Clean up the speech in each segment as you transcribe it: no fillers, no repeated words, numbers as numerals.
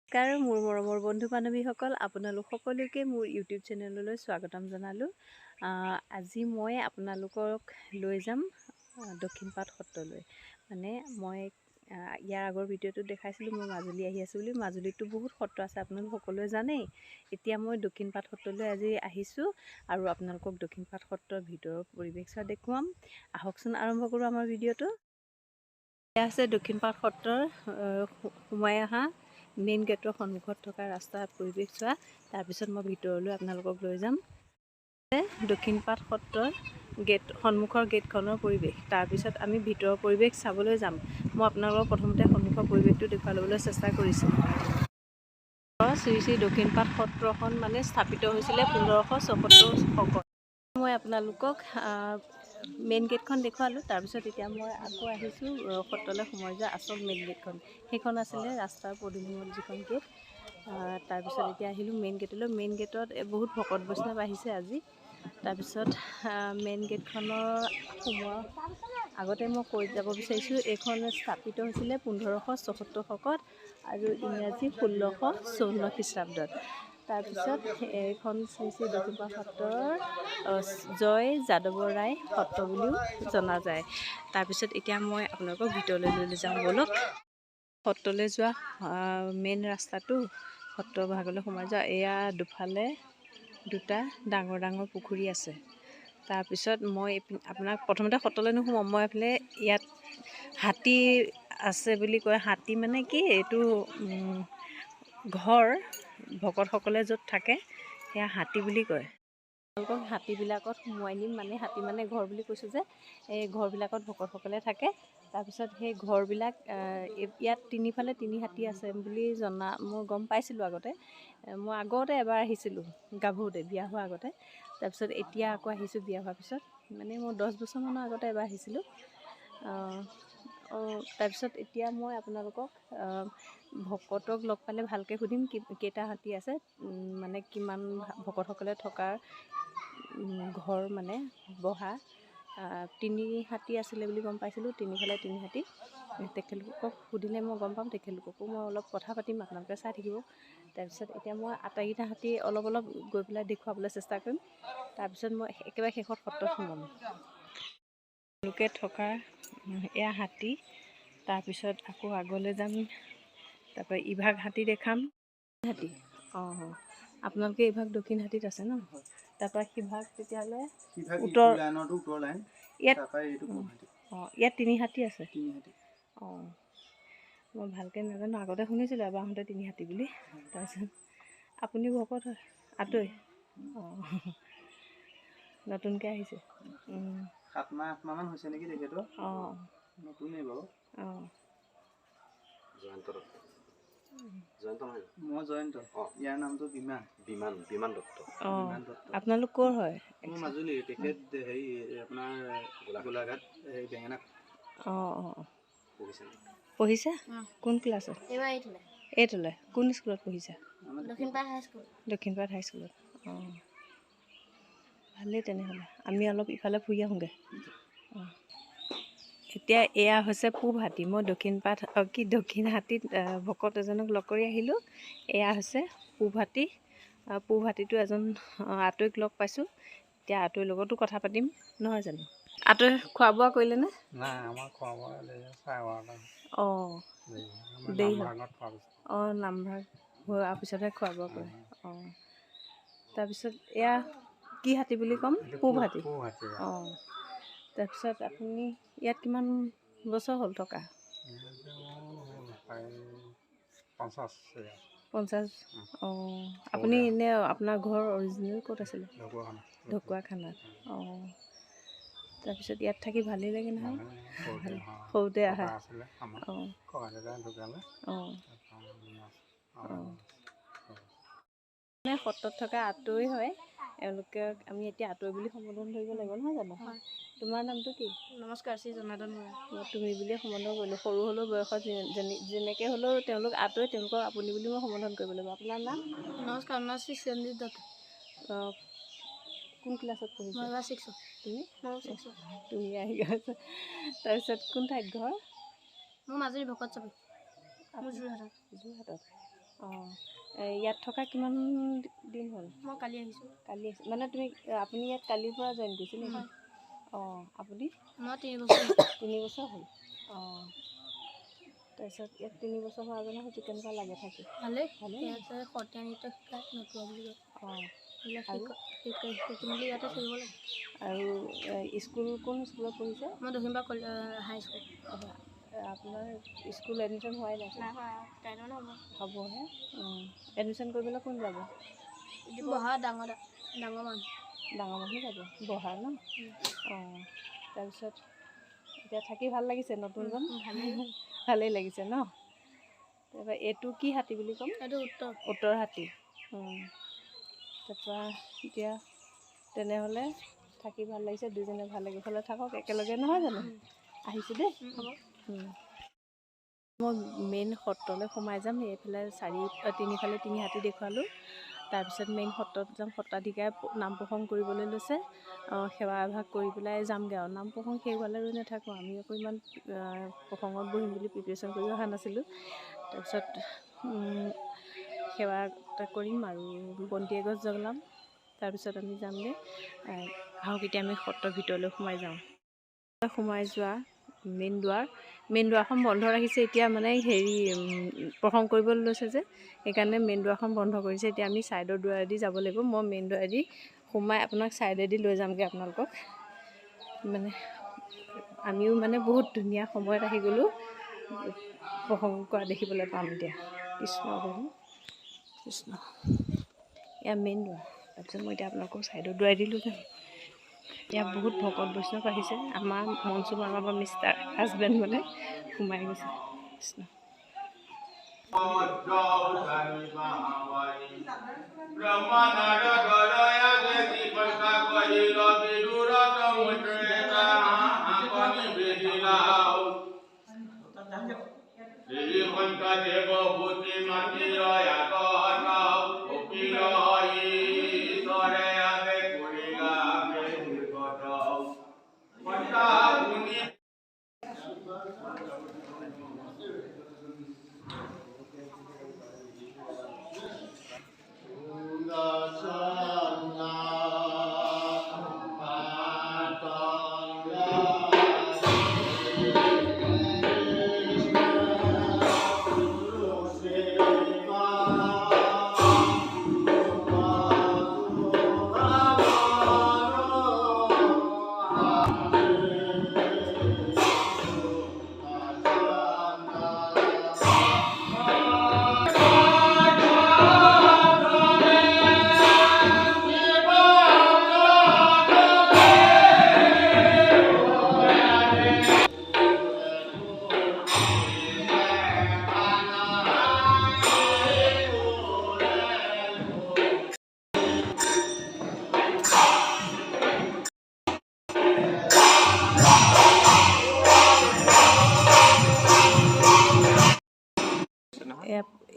নমস্কাৰ মোৰ মৰমৰ বন্ধু বান্ধৱীসকল, আপোনালোক সকলোকে মোৰ ইউটিউব চেনেললৈ স্বাগতম জনালোঁ। আজি মই আপোনালোকক লৈ যাম দক্ষিণপাট সত্ৰলৈ। মানে মই ইয়াৰ আগৰ ভিডিঅ'টোত দেখাইছিলোঁ মই মাজুলী আহি আছোঁ বুলি। মাজুলীতো বহুত সত্ৰ আছে, আপোনালোক সকলোৱে জানেই। এতিয়া মই দক্ষিণপাট সত্ৰলৈ আজি আহিছোঁ আৰু আপোনালোকক দক্ষিণপাট সত্ৰৰ ভিতৰৰ পৰিৱেশ চোৱা দেখুৱাম। আহকচোন আৰম্ভ কৰোঁ আমাৰ ভিডিঅ'টো। এয়া আছে দক্ষিণপাট সত্ৰৰ সোমাই অহা মেইন গেটৰ সন্মুখত থকা ৰাস্তাৰ পৰিৱেশ চোৱা। তাৰপিছত মই ভিতৰলৈ আপোনালোকক লৈ যাম। দক্ষিণপাট সত্ৰৰ সন্মুখৰ গেটখনৰ পৰিৱেশ। তাৰপিছত আমি ভিতৰৰ পৰিৱেশ চাবলৈ যাম। মই আপোনালোকক প্ৰথমতে সন্মুখৰ পৰিৱেশটো দেখুৱাই ল'বলৈ চেষ্টা কৰিছোঁ। শ্ৰী শ্ৰী দক্ষিণপাট সত্ৰখন মানে স্থাপিত হৈছিলে 1576 শকত। মই আপোনালোকক মেইন গেটখন দেখুৱালোঁ। তাৰপিছত এতিয়া মই আকৌ আহিছোঁ সত্ৰলৈ সোমাই যোৱা আচল মেইন গেটখন। সেইখন আছিলে ৰাস্তাৰ পদূলিমূৰত যিখন গেট। তাৰপিছত এতিয়া আহিলোঁ মেইন গেটলৈ। মেইন গেটত বহুত ভকত বৈষ্ণৱ আহিছে আজি। তাৰপিছত মেইন গেটখনৰ সোমোৱাৰ আগতে মই কৈ যাব বিচাৰিছোঁ, এইখন স্থাপিত হৈছিলে 1576 শকত আৰু ইংৰাজী 1654 খ্ৰীষ্টাব্দত। তাৰপিছত এইখন শ্ৰী শ্ৰী দক্ষিণপাট সত্ৰৰ জয় যাদৱ ৰায় সত্ৰ বুলিও জনা যায়। তাৰপিছত এতিয়া মই আপোনালোকক ভিতৰলৈ লৈ যাওঁ ব'লক। সত্ৰলৈ যোৱা মেইন ৰাস্তাটো সত্ৰ ভাগলৈ সোমাই যোৱা। এয়া দুফালে দুটা ডাঙৰ ডাঙৰ পুখুৰী আছে। তাৰপিছত মই আপোনাক প্ৰথমতে সত্ৰলৈ নোসোমাম। মই এইফালে ইয়াত হাতী আছে বুলি কয়। হাতী মানে কি, এইটো ঘৰ ভকতসকলে য'ত থাকে সেয়া হাতী বুলি কয়। তেওঁলোকক হাতীবিলাকত সোমোৱাই নিম। মানে হাতী মানে ঘৰ বুলি কৈছোঁ যে, এই ঘৰবিলাকত ভকতসকলে থাকে। তাৰপিছত সেই ঘৰবিলাক ইয়াত তিনিফালে তিনি হাতী আছে বুলি মই গম পাইছিলোঁ আগতে। মই আগতে এবাৰ আহিছিলোঁ গাভৰুতে, বিয়া হোৱাৰ আগতে। তাৰপিছত এতিয়া আকৌ আহিছোঁ বিয়া হোৱাৰ পিছত। মানে মই 10 বছৰমানৰ আগতে এবাৰ আহিছিলোঁ। তাৰপিছত এতিয়া মই আপোনালোকক ভকতক লগ পালে ভালকৈ সুধিম কেইটা হাতী আছে, মানে কিমান ভকতসকলে থকাৰ ঘৰ মানে বহা। 3 হাতী আছিলে বুলি গম পাইছিলোঁ, তিনিফালে 3 হাতী। তেখেতলোকক সুধিলে মই গম পাম। তেখেতলোককো মই অলপ কথা পাতিম, আপোনালোকে চাই থাকিব। তাৰপিছত এতিয়া মই আটাইকেইটা হাতী অলপ গৈ পেলাই দেখুৱাবলৈ চেষ্টা কৰিম। তাৰপিছত মই একেবাৰে শেষত সত্ৰত সোমাম। লোকে থকা এয়া হাতী। তাৰপিছত আকৌ আগলৈ যাম। তাৰপৰা ইভাগ হাতী দেখাম। হাতী আপোনালোকে ইভাগ দক্ষিণ হাতীত আছে ন। তাৰপৰা সিভাগ তেতিয়াহ'লে উত্তৰ লাইন। ইয়াত 3 হাতী আছে। মই ভালকৈ নাজানো, আগতে শুনিছিলোঁ এবাৰ আহোঁতে 3 হাতী বুলি। তাৰপিছত আপুনি ভকত হয় আঁতৰি নতুনকৈ আহিছে। 7 মাহ 8 মাহমান হৈছে নেকি তেখেতৰ। নতুনেই বাৰু। মই জয়ন্ত। ইয়াৰ নামটো বিমান দত্ত। আপোনালোক ক'ৰ হয়? মই মাজুলী। তেখেত হেৰি আপোনাৰ গোলাঘাট বেঙেনা। পঢ়িছা? কোন ক্লাছত? এইটোলৈ। কোন স্কুলত পঢ়িছা? দক্ষিণপাট হাইস্কুলত। ভালেই তেনেহ'লে, আমি অলপ ইফালে ফুৰি আহোঁগৈ। এতিয়া এয়া হৈছে পূব হাতী। মই দক্ষিণ হাতীত ভকত এজনক লগ কৰি আহিলোঁ। এয়া হৈছে পূব হাতী। পূব হাতীটো এজন আতৈক লগ পাইছোঁ। এতিয়া আতৈৰ লগতো কথা পাতিম, নহয় জানো? আতৈ খোৱা বোৱা কৰিলেনে? নাই, আমাৰ খোৱা বোৱা দেৰি হ'ল। নামভাগ হোৱাৰ পিছতহে খোৱা বোৱা কৰে। তাৰপিছত এয়া কি হাতী বুলি ক'ম? পূব হাতী। তাৰপিছত আপুনি ইয়াত কিমান বছৰ হ'ল থকা? 50। আপুনি এনে আপোনাৰ ঘৰ অৰিজিনেল ক'ত আছিলে? ঢকুৱাখানাত। তাৰপিছত ইয়াত থাকি ভালেই লাগে নহয়? সৰুতে আহা। সত্ৰত থকা আতৈ হয়। এওঁলোকক আমি এতিয়া আতৈ বুলি সম্বোধন কৰিব লাগিব, নহয় জানো? তোমাৰ নামটো কি? নমস্কাৰ, শ্ৰী জনাৰ্দন বৰা। মই তুমি বুলিয়ে সম্বোধন কৰিলোঁ। সৰু হ'লেও বয়সত যেনেকৈ হ'লেও তেওঁলোক আতৈ, তেওঁলোকক আপুনি বুলি মই সম্বোধন কৰিব লাগিব। আপোনাৰ নাম? নমস্কাৰ, মোৰ শ্ৰী সঞ্জিত দত্ত। কোন ক্লাছত পঢ়িছা? মই 6ত। তুমি আহি গৈছা। তাৰপিছত কোন ঠাইত ঘৰ? মোৰ মাজুলী ভকত চাপৰি। মোৰ যোৰহাটত। অঁ ইয়াত থকা কিমান দিন হ'ল? মই কালি আহিছোঁ। কালি মানে আপুনি ইয়াত কালিৰ পৰা জইন কৰিছে নেকি? অঁ আপুনি? মই 3 বছৰ 3 বছৰ হ'ল। অঁ তাৰপিছত ইয়াত 3 বছৰ হোৱাৰ কাৰণে সেইটো কেনেকুৱা লাগে থাকি? ভালেই। ভালেই। ইয়াতে সত্ৰীয়া নৃত্য শিকাই নতুন বুলি কয়। অঁ এইবিলাক শিকি মেলি ইয়াতে থাকিব লাগে। আৰু স্কুল কোন স্কুলত পঢ়িছে? মই দক্ষিণপাট হাই স্কুল। আপোনাৰ স্কুল এডমিশ্যন হোৱাই নাই? কাইলৈ হ'ব। হ'বহে। এডমিশ্যন কৰিবলৈ কোন যাব? বহা ডাঙৰ মানুহ। ডাঙৰ মানুহ যাব বহাৰ ন? অঁ তাৰপিছত এতিয়া থাকি ভাল লাগিছে নতুনজন? ভালেই লাগিছে ন? তাৰপৰা এইটো কি হাতী বুলি ক'ম? এইটো উত্তৰ হাতী। তাৰপৰা এতিয়া তেনেহ'লে থাকি ভাল লাগিছে, দুইজনে ভাল লাগি ফালে থাকক একেলগে, নহয় জানো? আহিছোঁ দেই। হ'ব। মই মেইন সত্ৰলৈ সোমাই যাম। এইফালে তিনিফালে 3 হাতী দেখুৱালোঁ। তাৰপিছত মেইন সত্ৰত যাম। সত্ৰাধিকাৰে নাম প্ৰসংগ কৰিবলৈ লৈছে। সেৱা এভাগ কৰি পেলাই যামগৈ আৰু। নাম প্ৰসংগ শেষ হোৱালৈ ৰৈ নাথাকোঁ। আমি আকৌ ইমান প্ৰসংগত বহিম বুলি প্ৰিপেৰেশ্যন কৰি অহা নাছিলোঁ। তাৰপিছত সেৱা এটা কৰিম আৰু বন্তি এগছ জ্বলাম। তাৰপিছত আমি যামগৈ। আহক এতিয়া আমি সত্ৰৰ ভিতৰলৈ সোমাই যাওঁ। সোমাই যোৱা মেইন দুৱাৰখন বন্ধ ৰাখিছে এতিয়া, মানে প্ৰসংগ কৰিবলৈ লৈছে যে, সেইকাৰণে মেইন দুৱাৰখন বন্ধ কৰিছে। এতিয়া আমি ছাইডৰ দুৱাৰেদি যাব লাগিব। মই মেইন দুৱাৰেদি সোমাই আপোনাক ছাইডেদি লৈ যামগৈ আপোনালোকক। মানে আমিও মানে বহুত ধুনীয়া সময়ত আহি গ'লোঁ। প্ৰসংগ কৰা দেখিবলৈ পাম এতিয়া। কৃষ্ণ প্ৰভু কৃষ্ণ। এয়া মেইন দুৱাৰ। তাৰপিছত মই এতিয়া আপোনালোকক ছাইডৰ দুৱাৰেদি লৈ যাম। ইয়াত বহুত ভকত বৈষ্ণৱ আহিছে। আমাৰ মনচুম আমাৰ মিষ্টাৰ হাজবেণ্ড মানে সোমাই গৈছে। কৃষ্ণ।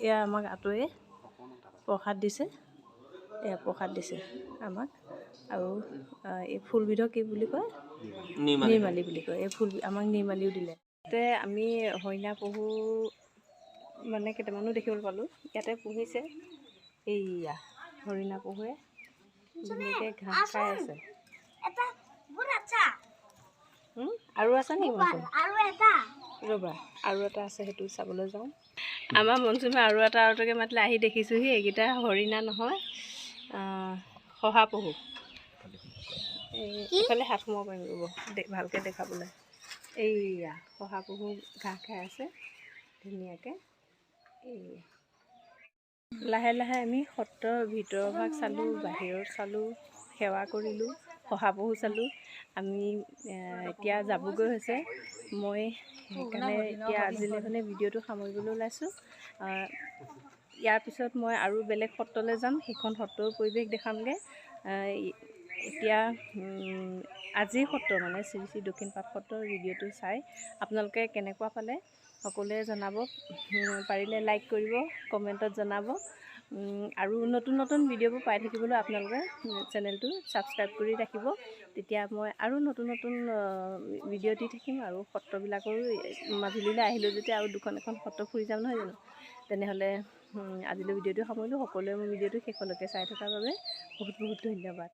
এয়া আমাক আঁতৰে প্ৰসাদ দিছে। এয়া প্ৰসাদ দিছে আমাক। আৰু এই ফুলবিধক কি বুলি কয়? নিৰ্মালি বুলি কয়। এই ফুল আমাক নিৰ্মালিও দিলে। ইয়াতে আমি হৰিণা পহু মানে কেইটামানো দেখিবলৈ পালোঁ। ইয়াতে পুহিছে। এইয়া হৰিণা পহুৱে ধুনীয়াকৈ ঘাঁহ খাই আছে। আৰু আছে নেকি? ৰ'বা, আৰু এটা আছে, সেইটো চাবলৈ যাওঁ। আমাৰ মনচুমে আৰু এটাকে মাতিলে আহি দেখিছোঁহি। এইকেইটা হৰিণা নহয়, শহাপহু। এইফালে হাত সোমাব পাৰিম ৰ'ব ভালকৈ দেখাবলৈ। এইয়া শহাপহু ঘাঁহ খাই আছে ধুনীয়াকৈ। লাহে লাহে আমি সত্ৰৰ ভিতৰৰ ভাগ চালোঁ, বাহিৰত চালোঁ, সেৱা কৰিলোঁ, শহাপহু চালোঁ। আমি এতিয়া যাবগৈ হৈছে। মই সেইকাৰণে এতিয়া আজিলৈ মানে ভিডিঅ'টো সামৰিবলৈ ওলাইছোঁ। ইয়াৰ পিছত মই আৰু বেলেগ সত্ৰলৈ যাম, সেইখন সত্ৰৰ পৰিৱেশ দেখামগৈ। এতিয়া আজিৰ সত্ৰ মানে শ্ৰী শ্ৰী দক্ষিণপাট সত্ৰৰ ভিডিঅ'টো চাই আপোনালোকে কেনেকুৱা পালে সকলোৱে জনাব। পাৰিলে লাইক কৰিব, কমেণ্টত জনাব। আৰু নতুন নতুন ভিডিঅ'বোৰ পাই থাকিবলৈ আপোনালোকে চেনেলটো ছাবস্ক্ৰাইব কৰি ৰাখিব। তেতিয়া মই আৰু নতুন নতুন ভিডিঅ' দি থাকিম। আৰু সত্ৰবিলাকৰো মাজুলীলৈ আহিলোঁ যেতিয়া আৰু দুখন এখন সত্ৰ ফুৰি যাম, নহয় জানো? তেনেহ'লে আজিলৈ ভিডিঅ'টো সামৰিলোঁ। সকলোৱে মোৰ ভিডিঅ'টো শেষলৈকে চাই থকাৰ বাবে বহুত বহুত ধন্যবাদ।